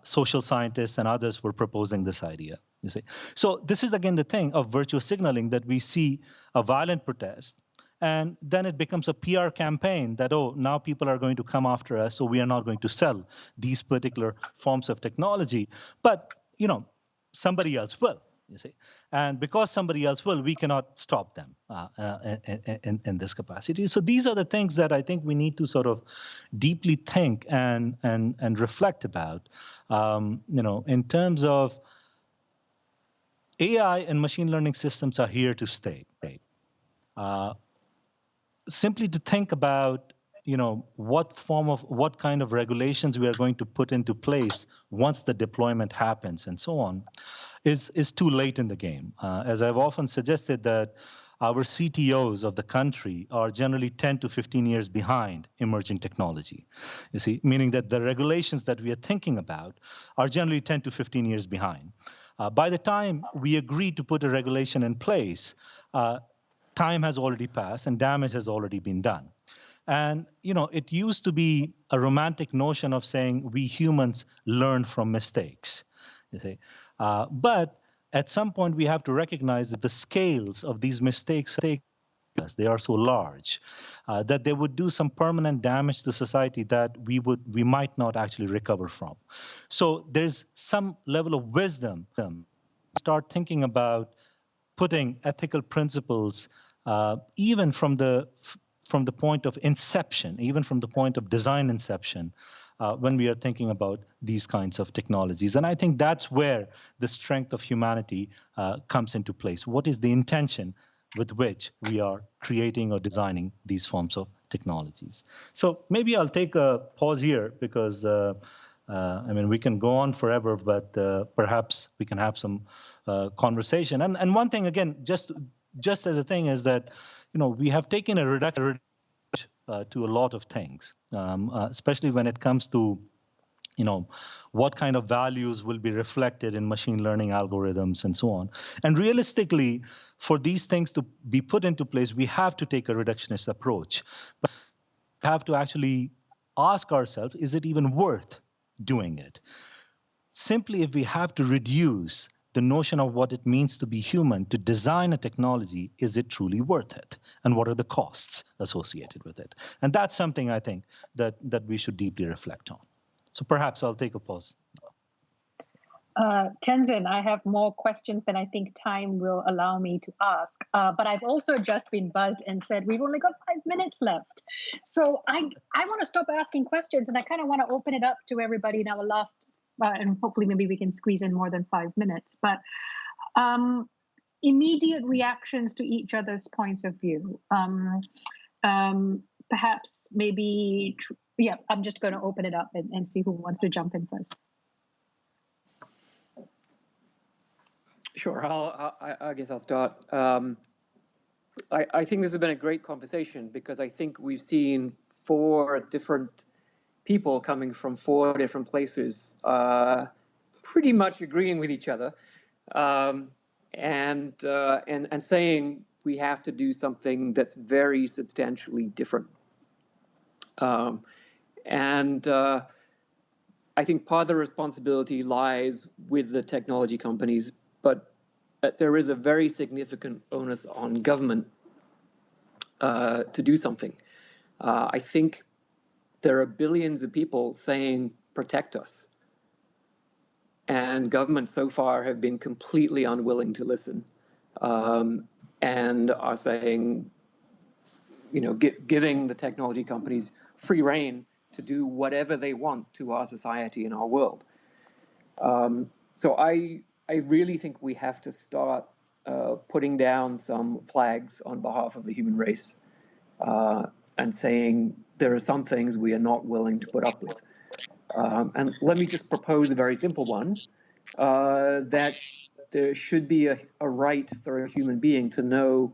social scientists and others were proposing this idea? You see, so this is again the thing of virtue signaling, that we see a violent protest, and then it becomes a PR campaign that, oh, now people are going to come after us, so we are not going to sell these particular forms of technology. But, somebody else will, you see. And because somebody else will, we cannot stop them in this capacity. So these are the things that I think we need to sort of deeply think and reflect about, in terms of AI and machine learning systems are here to stay. Simply to think about, what kind of regulations we are going to put into place once the deployment happens and so on, is too late in the game. As I've often suggested, that our CTOs of the country are generally 10 to 15 years behind emerging technology. You see, meaning that the regulations that we are thinking about are generally 10 to 15 years behind. By the time we agree to put a regulation in place, time has already passed and damage has already been done. And, it used to be a romantic notion of saying we humans learn from mistakes, you see. But at some point, we have to recognize that the scales of these mistakes, they are so large that they would do some permanent damage to society that we might not actually recover from. So there's some level of wisdom. Start thinking about putting ethical principles, even from the point of inception, even from the point of design inception, when we are thinking about these kinds of technologies. And I think that's where the strength of humanity comes into place. What is the intention with which we are creating or designing these forms of technologies? So maybe I'll take a pause here, because we can go on forever, but perhaps we can have some conversation. And one thing, again, just as a thing, is that we have taken a reduction to a lot of things, especially when it comes to what kind of values will be reflected in machine learning algorithms and so on. And realistically, for these things to be put into place, we have to take a reductionist approach. But we have to actually ask ourselves, is it even worth doing it. Simply, if we have to reduce the notion of what it means to be human to design a technology, is it truly worth it? And what are the costs associated with it? And that's something I think that we should deeply reflect on. So perhaps I'll take a pause. Tenzin, I have more questions than I think time will allow me to ask. But I've also just been buzzed and said, we've only got 5 minutes left. So I want to stop asking questions, and I kind of want to open it up to everybody in our last, and hopefully maybe we can squeeze in more than 5 minutes. But immediate reactions to each other's points of view. Perhaps maybe, yeah, I'm just going to open it up and see who wants to jump in first. Sure, I guess I'll start. I think this has been a great conversation because I think we've seen 4 different people coming from 4 different places, pretty much agreeing with each other, and saying we have to do something that's very substantially different. I think part of the responsibility lies with the technology companies, but there is a very significant onus on government to do something. I think there are billions of people saying, protect us. And governments so far have been completely unwilling to listen, and are saying, you know, giving the technology companies free rein to do whatever they want to our society and our world. So I really think we have to start putting down some flags on behalf of the human race, and saying there are some things we are not willing to put up with. And let me just propose a very simple one, that there should be a right for a human being to know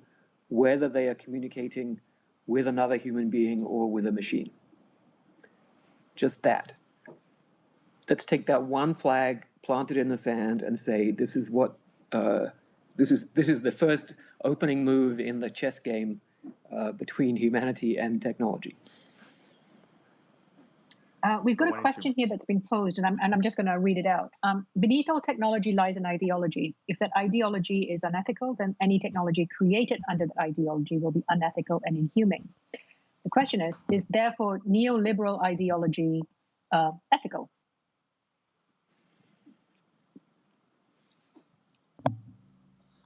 whether they are communicating with another human being or with a machine. Just that. Let's take that one flag, plant it in the sand, and say this is what this is the first opening move in the chess game between humanity and technology. We've got a question here that's been posed, and I'm just going to read it out. Beneath all technology lies an ideology. If that ideology is unethical, then any technology created under that ideology will be unethical and inhumane. The question is therefore neoliberal ideology ethical?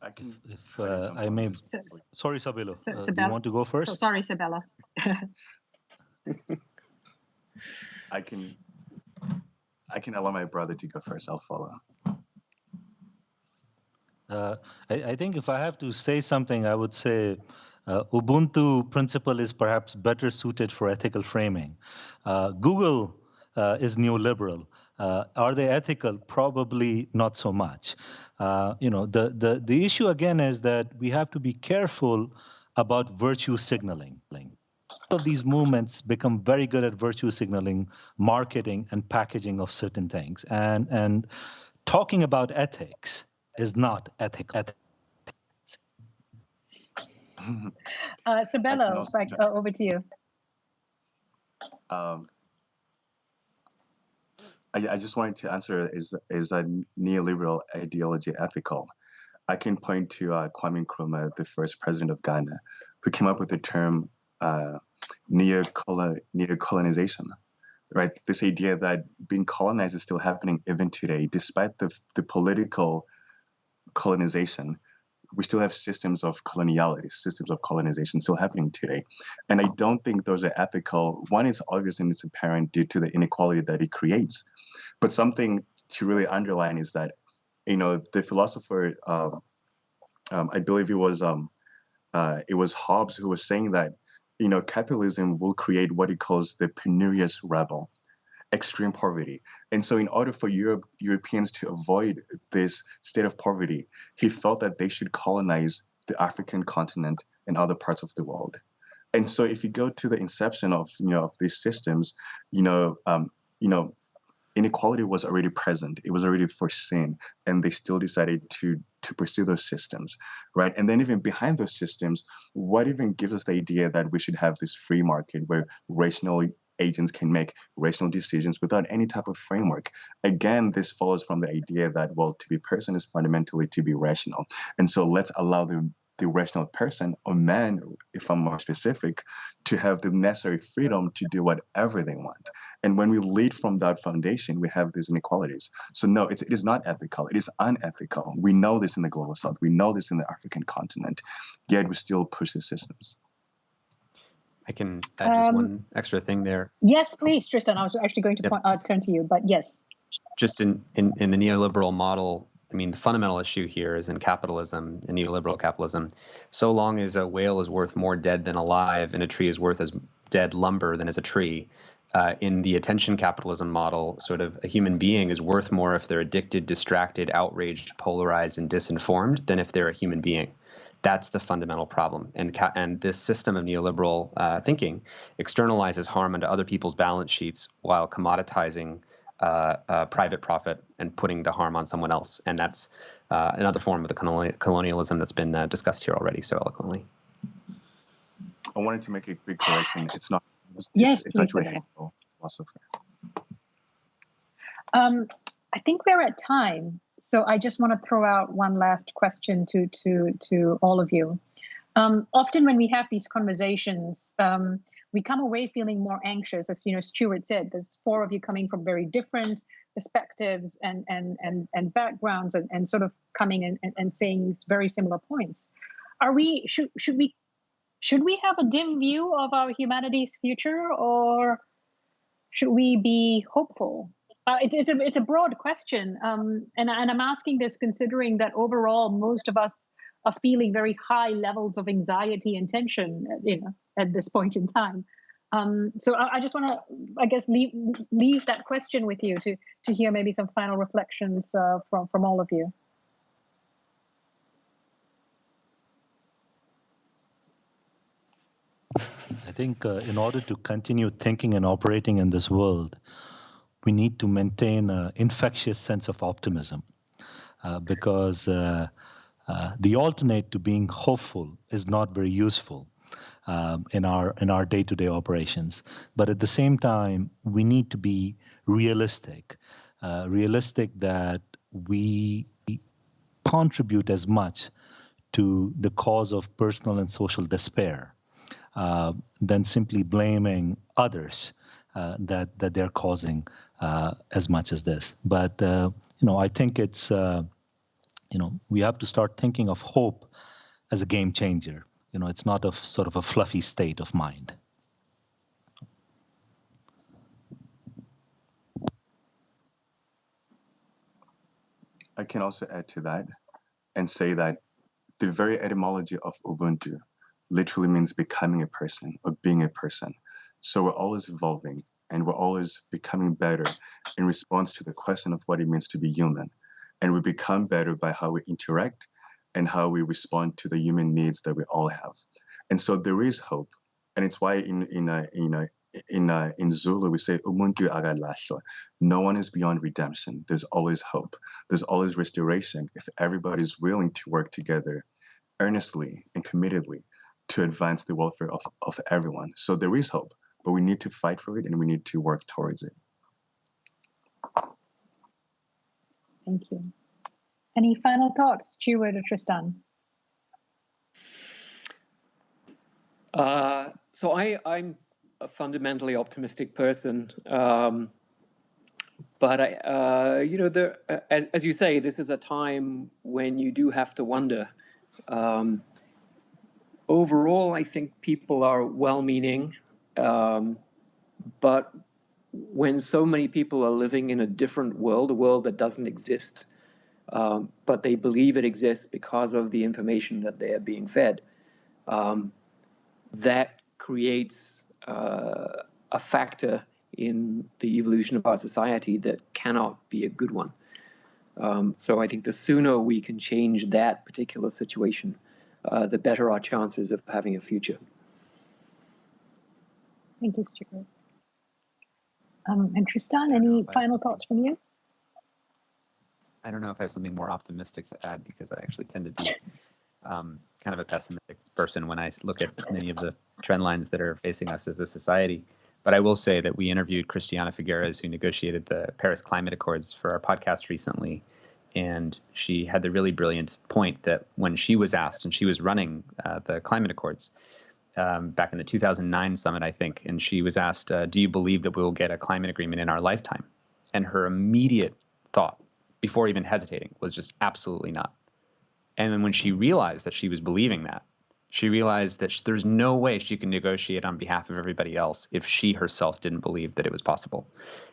I can. If I may. Sorry, Sabelo. Do you want to go first? So sorry, Sabelo. I can allow my brother to go first. I'll follow. I think if I have to say something, I would say Ubuntu principle is perhaps better suited for ethical framing. Google is neoliberal. Are they ethical? Probably not so much. You know, the issue again is that we have to be careful about virtue signaling. Of these movements become very good at virtue signaling, marketing, and packaging of certain things. And talking about ethics is not ethical. Sabelo, over to you. I just wanted to answer, is a neoliberal ideology ethical? I can point to Kwame Nkrumah, the first president of Ghana, who came up with the term neo-colonization, right? This idea that being colonized is still happening even today, despite the political colonization. We still have systems of coloniality, systems of colonization still happening today. And I don't think those are ethical. One is obvious and it's apparent due to the inequality that it creates. But something to really underline is that, you know, the philosopher, I believe it was Hobbes who was saying that, you know, capitalism will create what he calls the penurious rebel, extreme poverty. And so in order for Europeans to avoid this state of poverty, he felt that they should colonize the African continent and other parts of the world. And so if you go to the inception of, you know, of these systems, inequality was already present. It was already foreseen, and they still decided to pursue those systems, right? And then even behind those systems, what even gives us the idea that we should have this free market where rational agents can make rational decisions without any type of framework. Again, this follows from the idea that, well, to be person is fundamentally to be rational. And so let's allow the rational person, or man, if I'm more specific, to have the necessary freedom to do whatever they want. And when we lead from that foundation, we have these inequalities. So no, it is not ethical. It is unethical. We know this in the global south. We know this in the African continent, yet we still push the systems. I can add just one extra thing there. Yes, please, Tristan. I was actually going to turn to you, but yes. Just in the neoliberal model, I mean, the fundamental issue here is in capitalism, in neoliberal capitalism, so long as a whale is worth more dead than alive and a tree is worth as dead lumber than as a tree, in the attention capitalism model, sort of a human being is worth more if they're addicted, distracted, outraged, polarized, and disinformed than if they're a human being. That's the fundamental problem. And this system of neoliberal thinking externalizes harm onto other people's balance sheets while commoditizing private profit and putting the harm on someone else. And that's another form of the colonialism that's been discussed here already so eloquently. I wanted to make a big correction. It's not. It's actually a hateful philosophy. I think we're at time. So I just want to throw out one last question to all of you. Often when we have these conversations, we come away feeling more anxious. As Stuart said, there's 4 of you coming from very different perspectives and backgrounds, and sort of coming and saying very similar points. Should we have a dim view of our humanity's future, or should we be hopeful? It's a broad question, and I'm asking this considering that overall most of us are feeling very high levels of anxiety and tension, at this point in time. So I just want to, I guess, leave that question with you to hear maybe some final reflections from all of you. I think in order to continue thinking and operating in this world, we need to maintain an infectious sense of optimism, because the alternate to being hopeful is not very useful in our day-to-day operations. But at the same time, we need to be realistic that we contribute as much to the cause of personal and social despair than simply blaming others that they're causing as much as this. But I think it's we have to start thinking of hope as a game changer. It's not a sort of a fluffy state of mind. I can also add to that and say that the very etymology of Ubuntu literally means becoming a person or being a person. So we're always evolving and we're always becoming better in response to the question of what it means to be human. And we become better by how we interact and how we respond to the human needs that we all have. And so there is hope. And it's why in Zulu we say Umuntu akalahlwa. No one is beyond redemption. There's always hope. There's always restoration if everybody's willing to work together earnestly and committedly to advance the welfare of everyone. So there is hope, but we need to fight for it and we need to work towards it. Thank you. Any final thoughts, Stuart or Tristan? So I'm a fundamentally optimistic person, but as you say, this is a time when you do have to wonder. Overall, I think people are well-meaning, but when so many people are living in a different world, a world that doesn't exist, but they believe it exists because of the information that they are being fed, that creates a factor in the evolution of our society that cannot be a good one. So I think the sooner we can change that particular situation, the better our chances of having a future. Thank you, Stuart. And Tristan, any final thoughts from you? I don't know if I have something more optimistic to add, because I actually tend to be kind of a pessimistic person when I look at many of the trend lines that are facing us as a society. But I will say that we interviewed Christiana Figueres, who negotiated the Paris Climate Accords, for our podcast recently. And she had the really brilliant point that when she was asked, and she was running the Climate Accords back in the 2009 summit, I think, and she was asked, do you believe that we will get a climate agreement in our lifetime? And her immediate thought, before even hesitating, was just absolutely not. And then when she realized that she was believing that, she realized that there's no way she can negotiate on behalf of everybody else if she herself didn't believe that it was possible.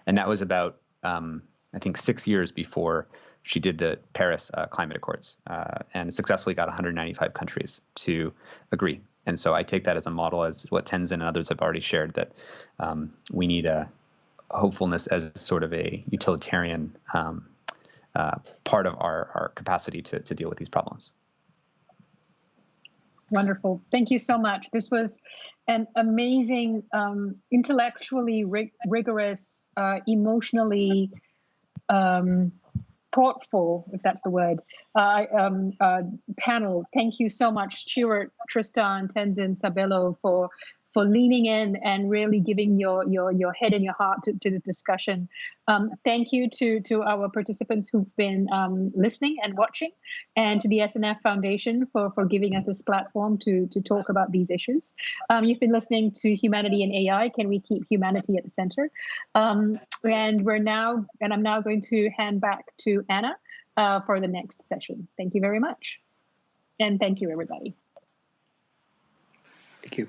And that was about, I think, 6 years before she did the Paris Climate Accords and successfully got 195 countries to agree. And so I take that as a model, as what Tenzin and others have already shared, that we need a hopefulness as sort of a utilitarian part of our capacity to deal with these problems. Wonderful. Thank you so much. This was an amazing, intellectually rigorous, emotionally thoughtful, if that's the word, panel. Thank you so much, Stuart, Tristan, Tenzin, Sabelo, for leaning in and really giving your head and your heart to the discussion. Thank you to our participants who've been listening and watching, and to the SNF Foundation for giving us this platform to talk about these issues. You've been listening to Humanity and AI. Can we keep humanity at the center? And I'm now going to hand back to Anna for the next session. Thank you very much. And thank you, everybody. Thank you.